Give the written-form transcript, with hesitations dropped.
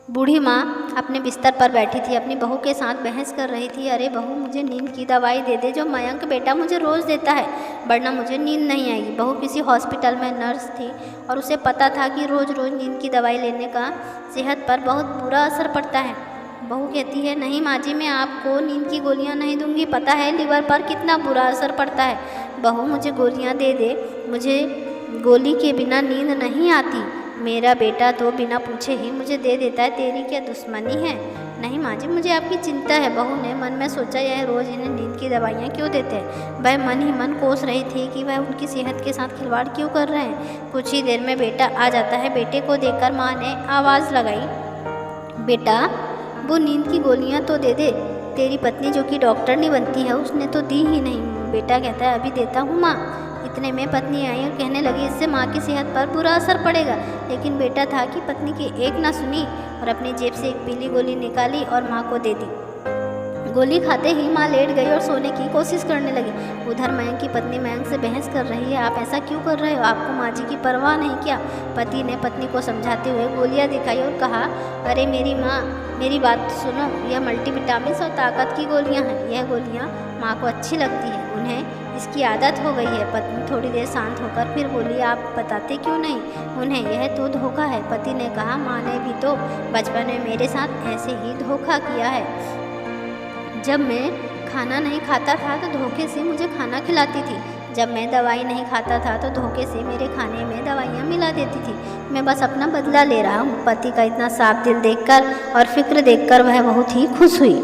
बूढ़ी माँ अपने बिस्तर पर बैठी थी, अपनी बहू के साथ बहस कर रही थी। अरे बहू, मुझे नींद की दवाई दे दे जो मयंक बेटा मुझे रोज़ देता है, वरना मुझे नींद नहीं आएगी। बहू किसी हॉस्पिटल में नर्स थी और उसे पता था कि रोज़ रोज़ नींद की दवाई लेने का सेहत पर बहुत बुरा असर पड़ता है। बहू कहती है, नहीं माँ जी, मैं आपको नींद की गोलियाँ नहीं दूँगी, पता है लीवर पर कितना बुरा असर पड़ता है। बहू मुझे गोलियाँ दे दे, मुझे गोली के बिना नींद नहीं आती। मेरा बेटा तो बिना पूछे ही मुझे दे देता है, तेरी क्या दुश्मनी है? नहीं माँ जी, मुझे आपकी चिंता है। बहू ने मन में सोचा, यह रोज़ इन्हें नींद की दवाइयाँ क्यों देते हैं। वह मन ही मन कोस रही थी कि वह उनकी सेहत के साथ खिलवाड़ क्यों कर रहे हैं। कुछ ही देर में बेटा आ जाता है। बेटे को देखकर माँ ने आवाज़ लगाई, बेटा वो नींद की गोलियाँ तो दे दे। तेरी पत्नी जो कि डॉक्टरनी बनती है उसने तो दी ही नहीं। बेटा कहता है, अभी देता हूँ माँ। इतने में पत्नी आई और कहने लगी, इससे माँ की सेहत पर बुरा असर पड़ेगा। लेकिन बेटा था कि पत्नी की एक ना सुनी और अपनी जेब से एक पीली गोली निकाली और माँ को दे दी। गोली खाते ही माँ लेट गई और सोने की कोशिश करने लगी। उधर मयंक की पत्नी मयंक से बहस कर रही है, आप ऐसा क्यों कर रहे हो, आपको माँ जी की परवाह नहीं क्या? पति ने पत्नी को समझाते हुए गोलियाँ दिखाई और कहा, अरे मेरी माँ, मेरी बात सुनो, यह मल्टीविटामिन और ताकत की गोलियाँ हैं। यह गोलियाँ माँ को अच्छी लगती है, उन्हें इसकी आदत हो गई है। पत्नी थोड़ी देर शांत होकर फिर बोली, आप बताते क्यों नहीं उन्हें, यह तो धोखा है। पति ने कहा, माँ ने भी तो बचपन में मेरे साथ ऐसे ही धोखा किया है। जब मैं खाना नहीं खाता था तो धोखे से मुझे खाना खिलाती थी, जब मैं दवाई नहीं खाता था तो धोखे से मेरे खाने में दवाइयाँ मिला देती थी। मैं बस अपना बदला ले रहा हूँ। पति का इतना साफ दिल देखकर और फिक्र देखकर वह बहुत ही खुश हुई।